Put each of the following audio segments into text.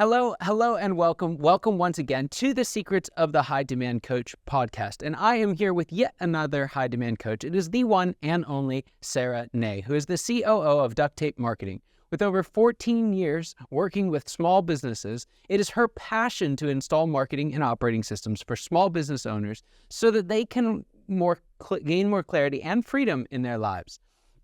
Hello, and welcome. Welcome once again to the Secrets of the High Demand Coach podcast. And I am here with yet another high demand coach. It is the one and only Sara Nay, who is the COO of Duct Marketing. With over 14 years working with small businesses, it is her passion to install marketing and operating systems for small business owners so that they can gain more clarity and freedom in their lives.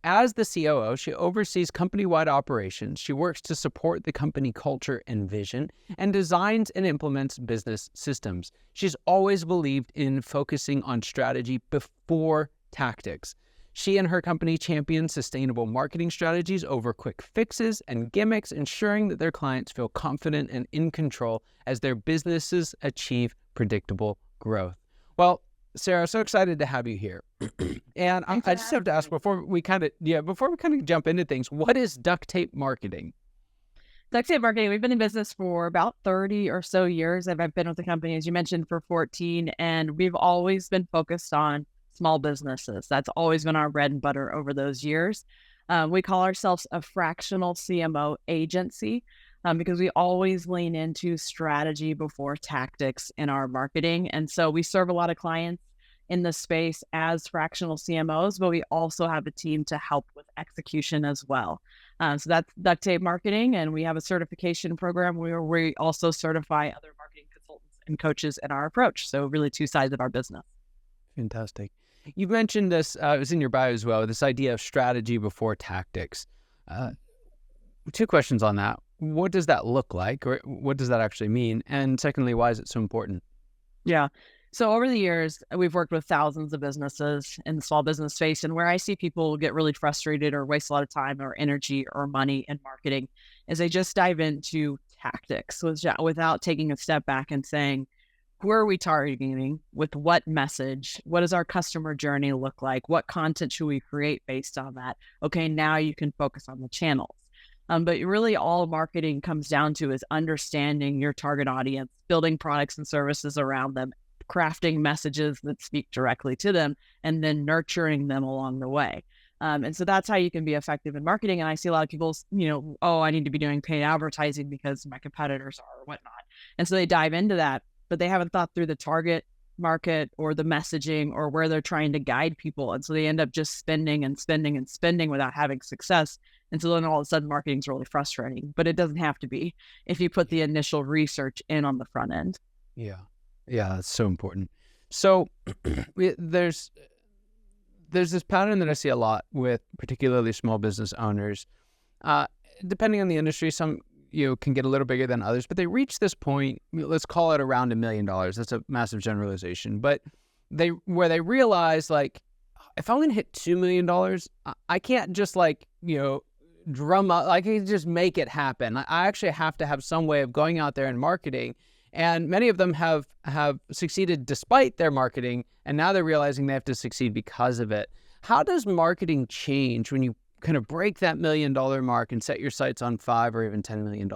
As the COO, she oversees company-wide operations. She works to support the company culture and vision and designs and implements business systems. She's always believed in focusing on strategy before tactics. She and her company champion sustainable marketing strategies over quick fixes and gimmicks, ensuring that their clients feel confident and in control as their businesses achieve predictable growth. Well, Sara, so excited to have you here. And I just have to ask before we kind of jump into things, what is duct tape marketing? Duct tape marketing, we've been in business for about 30 or so years. I've been with the company, as you mentioned, for 14, and we've always been focused on small businesses. That's always been our bread and butter over those years. We call ourselves a fractional CMO agency because we always lean into strategy before tactics in our marketing. And so we serve a lot of clients in the space as fractional CMOs, but we also have a team to help with execution as well. So that's duct tape marketing, and we have a certification program where we also certify other marketing consultants and coaches in our approach. So really two sides of our business. Fantastic. You mentioned this, it was in your bio as well, this idea of strategy before tactics. Two questions on that. What does that look like, or what does that actually mean? And secondly, why is it so important? Yeah. So over the years, we've worked with thousands of businesses in the small business space, and where I see people get really frustrated or waste a lot of time or energy or money in marketing is they just dive into tactics without taking a step back and saying, who are we targeting with what message? What does our customer journey look like? What content should we create based on that? Okay, now you can focus on the channels. But really all marketing comes down to is understanding your target audience, building products and services around them, crafting messages that speak directly to them, and then nurturing them along the way. And so that's how you can be effective in marketing. And I see a lot of people, I need to be doing paid advertising because my competitors are or whatnot. And so they dive into that, but they haven't thought through the target market or the messaging or where they're trying to guide people. And so they end up just spending and spending and spending without having success. And so then all of a sudden marketing is really frustrating, but it doesn't have to be if you put the initial research in on the front end. Yeah, that's so important. So there's this pattern that I see a lot with particularly small business owners. Depending on the industry, some can get a little bigger than others, but they reach this point, let's call it around $1 million. That's a massive generalization, but where they realize, like, if I'm going to hit $2 million, I can't just drum up, I can just make it happen. I actually have to have some way of going out there and marketing. And many of them have succeeded despite their marketing, and now they're realizing they have to succeed because of it. How does marketing change when you kind of break that $1 million mark and set your sights on $5 or even $10 million?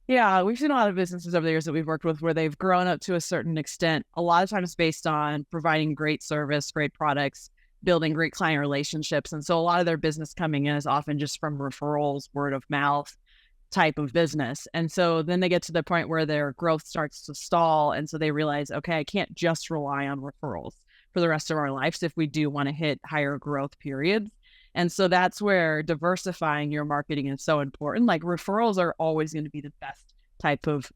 Yeah, we've seen a lot of businesses over the years that we've worked with where they've grown up to a certain extent, a lot of times based on providing great service, great products, building great client relationships. And so a lot of their business coming in is often just from referrals, word of mouth type of business. And so then they get to the point where their growth starts to stall. And so they realize, okay, I can't just rely on referrals for the rest of our lives if we do want to hit higher growth periods. And so that's where diversifying your marketing is so important. Like, referrals are always going to be the best type of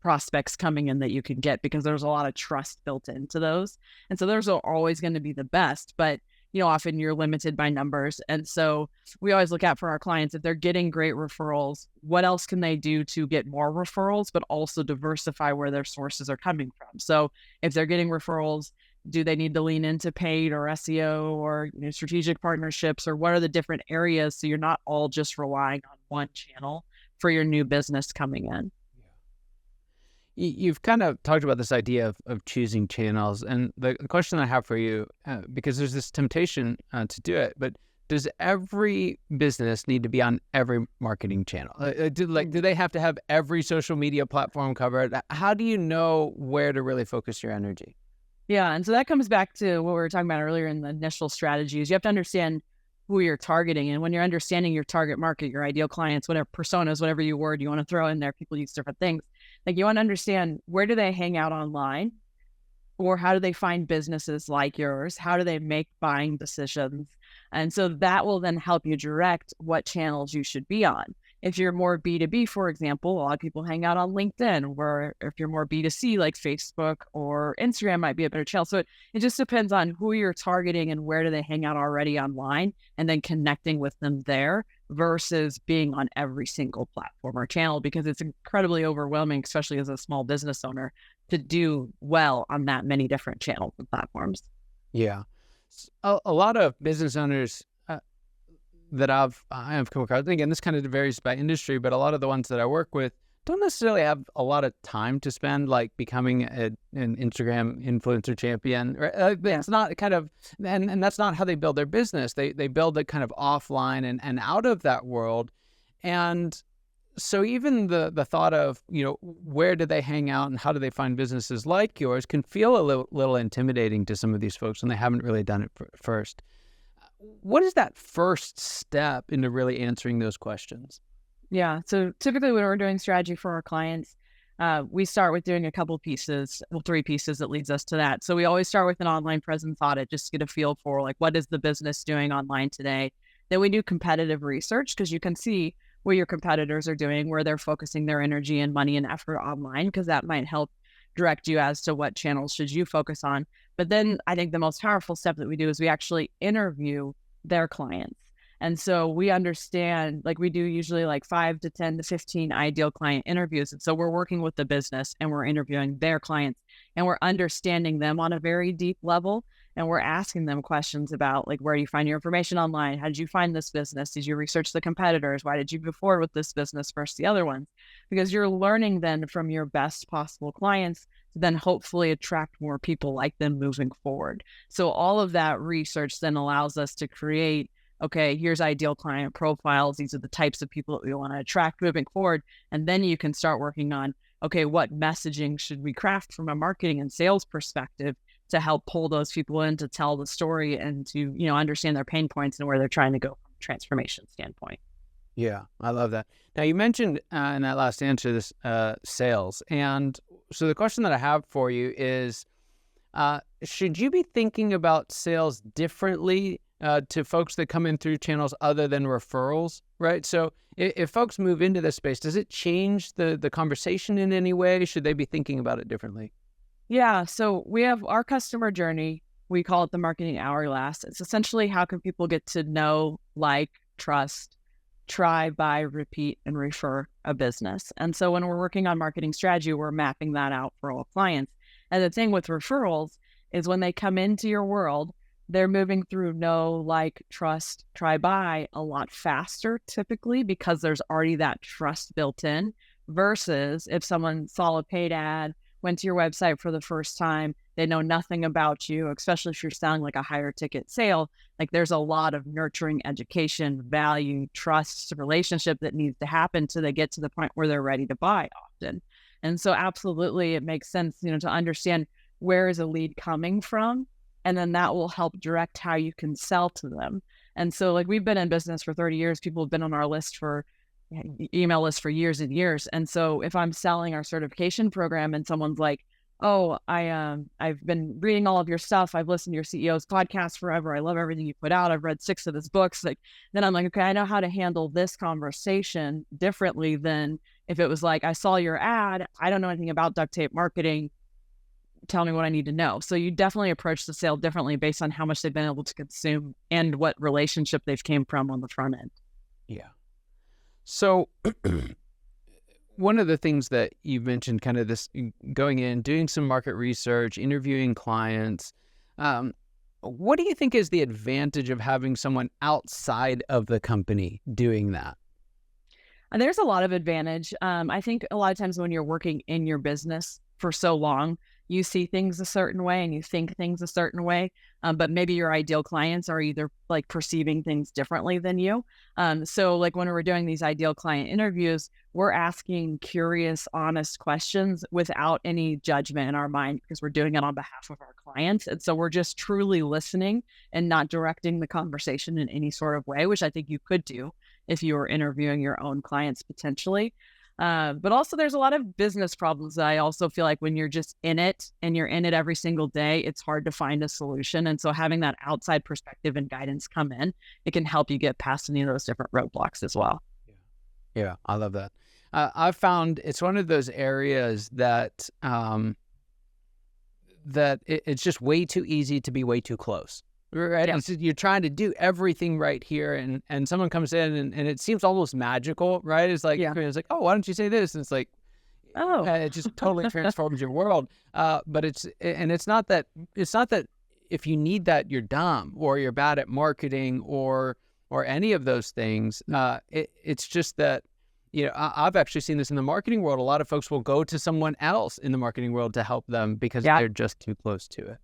prospects coming in that you can get because there's a lot of trust built into those. And so those are always going to be the best, but often you're limited by numbers. And so we always look out for our clients, if they're getting great referrals, what else can they do to get more referrals, but also diversify where their sources are coming from? So if they're getting referrals, do they need to lean into paid or SEO or strategic partnerships, or what are the different areas so you're not all just relying on one channel for your new business coming in? You've kind of talked about this idea of choosing channels, and the question I have for you, because there's this temptation to do it, but does every business need to be on every marketing channel? Do they have to have every social media platform covered? How do you know where to really focus your energy? Yeah, and so that comes back to what we were talking about earlier in the initial strategies. You have to understand who you're targeting. And when you're understanding your target market, your ideal clients, whatever personas, whatever word you want to throw in there, people use different things. Like you want to understand, where do they hang out online? Or how do they find businesses like yours? How do they make buying decisions? And so that will then help you direct what channels you should be on. If you're more B2B, for example, a lot of people hang out on LinkedIn, where if you're more B2C, like Facebook or Instagram might be a better channel. So it just depends on who you're targeting and where do they hang out already online, and then connecting with them there versus being on every single platform or channel, because it's incredibly overwhelming, especially as a small business owner, to do well on that many different channels and platforms. Yeah. A lot of business owners that I have come across, again, this kind of varies by industry, but a lot of the ones that I work with don't necessarily have a lot of time to spend like becoming an Instagram influencer champion. Right? It's not kind of, and that's not how they build their business. They build it kind of offline and out of that world. And so even the thought of, where do they hang out and how do they find businesses like yours can feel a little intimidating to some of these folks when they haven't really done it first. What is that first step into really answering those questions? Yeah. So typically when we're doing strategy for our clients, we start with doing a couple pieces, 3 pieces that leads us to that. So we always start with an online presence audit, just to get a feel for like, what is the business doing online today? Then we do competitive research, because you can see what your competitors are doing, where they're focusing their energy and money and effort online, because that might help direct you as to what channels should you focus on. But then I think the most powerful step that we do is we actually interview their clients. And so we understand, like we do usually like 5 to 10 to 15 ideal client interviews. And so we're working with the business and we're interviewing their clients, and we're understanding them on a very deep level. And we're asking them questions about like, where do you find your information online? How did you find this business? Did you research the competitors? Why did you move forward with this business versus the other ones? Because you're learning then from your best possible clients to then hopefully attract more people like them moving forward. So all of that research then allows us to create, okay, here's ideal client profiles. These are the types of people that we want to attract moving forward. And then you can start working on, okay, what messaging should we craft from a marketing and sales perspective to help pull those people in to tell the story and to, understand their pain points and where they're trying to go from a transformation standpoint. Yeah, I love that. Now, you mentioned in that last answer this sales. And so the question that I have for you is, should you be thinking about sales differently to folks that come in through channels other than referrals, right? So if folks move into this space, does it change the conversation in any way? Should they be thinking about it differently? Yeah. So we have our customer journey. We call it the marketing hourglass. It's essentially, how can people get to know, like, trust, try, buy, repeat, and refer a business. And so when we're working on marketing strategy, we're mapping that out for all clients. And the thing with referrals is, when they come into your world, they're moving through know, like, trust, try, buy a lot faster typically, because there's already that trust built in, versus if someone saw a paid ad, went to your website for the first time, they know nothing about you, especially if you're selling like a higher ticket sale. Like, there's a lot of nurturing, education, value, trust, relationship that needs to happen till they get to the point where they're ready to buy often. And so absolutely, it makes sense, to understand where is a lead coming from, and then that will help direct how you can sell to them. And so, like, we've been in business for 30 years. People have been on our email list for years and years. And so if I'm selling our certification program and someone's like, oh, I've been reading all of your stuff, I've listened to your CEO's podcast forever, I love everything you put out, I've read 6 of his books, like, then I'm like, okay, I know how to handle this conversation differently than if it was like, I saw your ad, I don't know anything about duct tape marketing, tell me what I need to know. So you definitely approach the sale differently based on how much they've been able to consume and what relationship they've came from on the front end. Yeah. So one of the things that you've mentioned, kind of this going in, doing some market research, interviewing clients, what do you think is the advantage of having someone outside of the company doing that? And there's a lot of advantage. I think a lot of times when you're working in your business for so long, you see things a certain way and you think things a certain way, but maybe your ideal clients are either like perceiving things differently than you. So like when we're doing these ideal client interviews, we're asking curious, honest questions without any judgment in our mind because we're doing it on behalf of our clients. And so we're just truly listening and not directing the conversation in any sort of way, which I think you could do if you were interviewing your own clients potentially. But also there's a lot of business problems that I also feel like when you're just in it and you're in it every single day, it's hard to find a solution. And so having that outside perspective and guidance come in, it can help you get past any of those different roadblocks as well. Yeah, I love that. I've found it's one of those areas that it's just way too easy to be way too close. Right. Yeah. You're trying to do everything right here, and someone comes in and it seems almost magical, right? It's like, oh, why don't you say this? And it's like, oh, it just totally transforms your world. But it's not that if you need that, you're dumb or you're bad at marketing or any of those things. It's just that, I've actually seen this in the marketing world. A lot of folks will go to someone else in the marketing world to help them because they're just too close to it.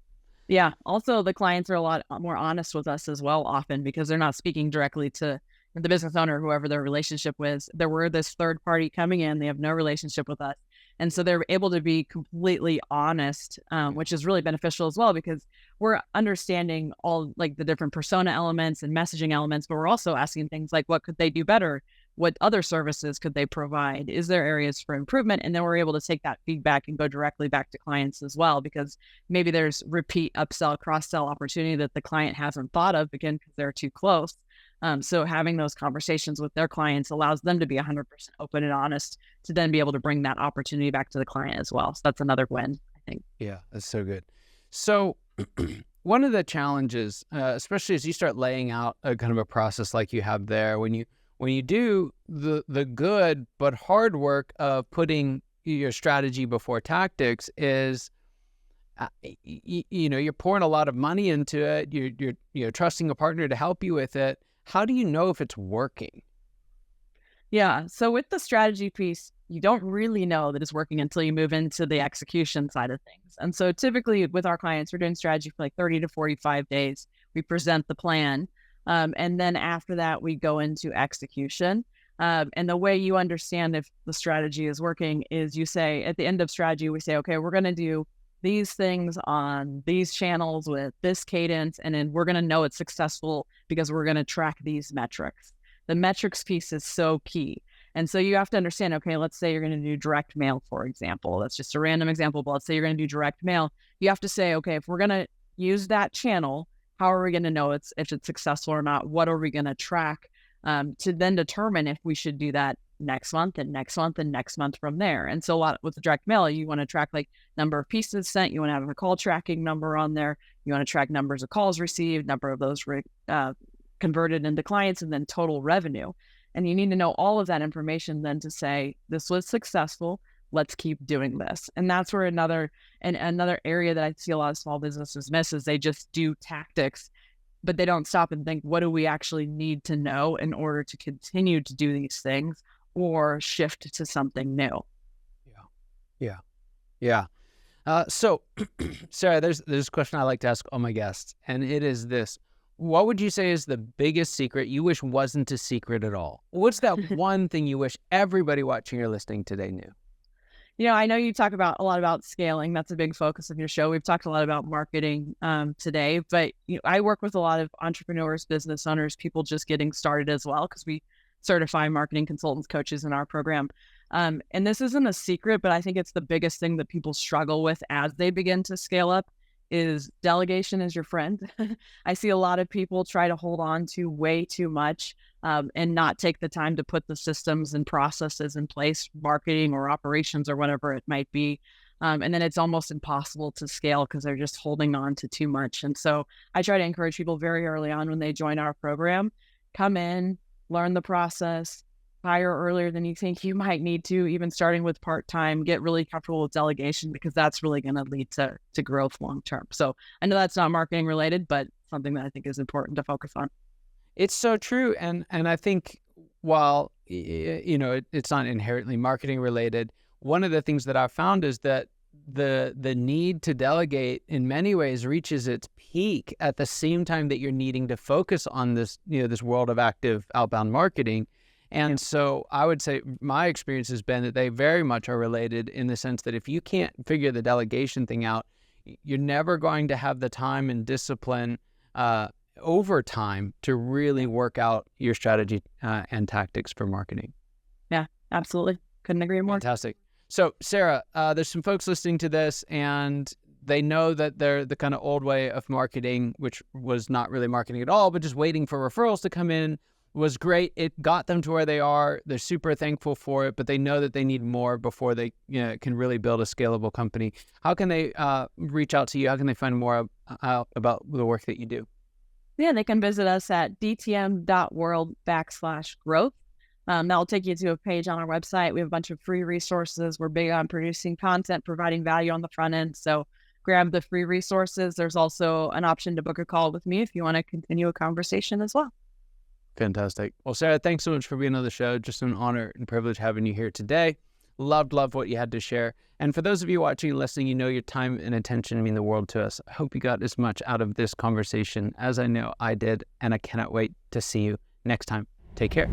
Yeah. Also, the clients are a lot more honest with us as well, often because they're not speaking directly to the business owner, whoever their relationship with. There were this third party coming in. They have no relationship with us. And so they're able to be completely honest, which is really beneficial as well because we're understanding all like the different persona elements and messaging elements, but we're also asking things like, what could they do better? What other services could they provide? Is there areas for improvement? And then we're able to take that feedback and go directly back to clients as well, because maybe there's repeat upsell, cross-sell opportunity that the client hasn't thought of, again, because they're too close. So having those conversations with their clients allows them to be 100% open and honest to then be able to bring that opportunity back to the client as well. So that's another win, I think. Yeah, that's so good. So one of the challenges, especially as you start laying out a kind of a process like you have there, when you do the good but hard work of putting your strategy before tactics is, you're pouring a lot of money into it. You're trusting a partner to help you with it. How do you know if it's working? Yeah. So with the strategy piece, you don't really know that it's working until you move into the execution side of things. And so typically with our clients, we're doing strategy for like 30 to 45 days. We present the plan. And then after that, we go into execution. And the way you understand if the strategy is working is you say at the end of strategy, we say, okay, we're going to do these things on these channels with this cadence. And then we're going to know it's successful because we're going to track these metrics. The metrics piece is so key. And so you have to understand, okay, let's say you're going to do direct mail, for example. That's just a random example, but let's say you're going to do direct mail. You have to say, okay, if we're going to use that channel, how are we going to know if it's successful or not? What are we going to track to then determine if we should do that next month and next month and next month from there? And so a lot with the direct mail, you want to track like number of pieces sent. You want to have a call tracking number on there. You want to track numbers of calls received, number of those converted into clients, and then total revenue. And you need to know all of that information then to say, this was successful. Let's keep doing this. And that's where another area that I see a lot of small businesses miss is they just do tactics, but they don't stop and think, what do we actually need to know in order to continue to do these things or shift to something new? Yeah. So, Sarah, there's a question I like to ask all my guests, and it is this. What would you say is the biggest secret you wish wasn't a secret at all? What's that one thing you wish everybody watching or listening today knew? I know you talk a lot about scaling. That's a big focus of your show. We've talked a lot about marketing today, but I work with a lot of entrepreneurs, business owners, people just getting started as well, because we certify marketing consultants, coaches in our program. And this isn't a secret, but I think it's the biggest thing that people struggle with as they begin to scale up is delegation is your friend. I see a lot of people try to hold on to way too much and not take the time to put the systems and processes in place, marketing or operations or whatever it might be. And then it's almost impossible to scale because they're just holding on to too much. And so I try to encourage people very early on when they join our program, come in, learn the process, hire earlier than you think you might need to, even starting with part-time, get really comfortable with delegation, because that's really going to lead to growth long-term. So I know that's not marketing related, but something that I think is important to focus on. It's so true. And I think while, it's not inherently marketing related, one of the things that I've found is that the need to delegate in many ways reaches its peak at the same time that you're needing to focus on this, this world of active outbound marketing. And so I would say my experience has been that they very much are related in the sense that if you can't figure the delegation thing out, you're never going to have the time and discipline over time to really work out your strategy and tactics for marketing. Yeah, absolutely. Couldn't agree more. Fantastic. So Sara, there's some folks listening to this and they know that they're the kind of old way of marketing, which was not really marketing at all, but just waiting for referrals to come in was great. It got them to where they are. They're super thankful for it, but they know that they need more before they can really build a scalable company. How can they reach out to you? How can they find more out about the work that you do? Yeah, they can visit us at dtm.world/growth. That'll take you to a page on our website. We have a bunch of free resources. We're big on producing content, providing value on the front end. So grab the free resources. There's also an option to book a call with me if you want to continue a conversation as well. Fantastic. Well, Sara, thanks so much for being on the show. Just an honor and privilege having you here today. Loved what you had to share. And for those of you watching and listening, your time and attention mean the world to us. I hope you got as much out of this conversation as I know I did, and I cannot wait to see you next time. Take care.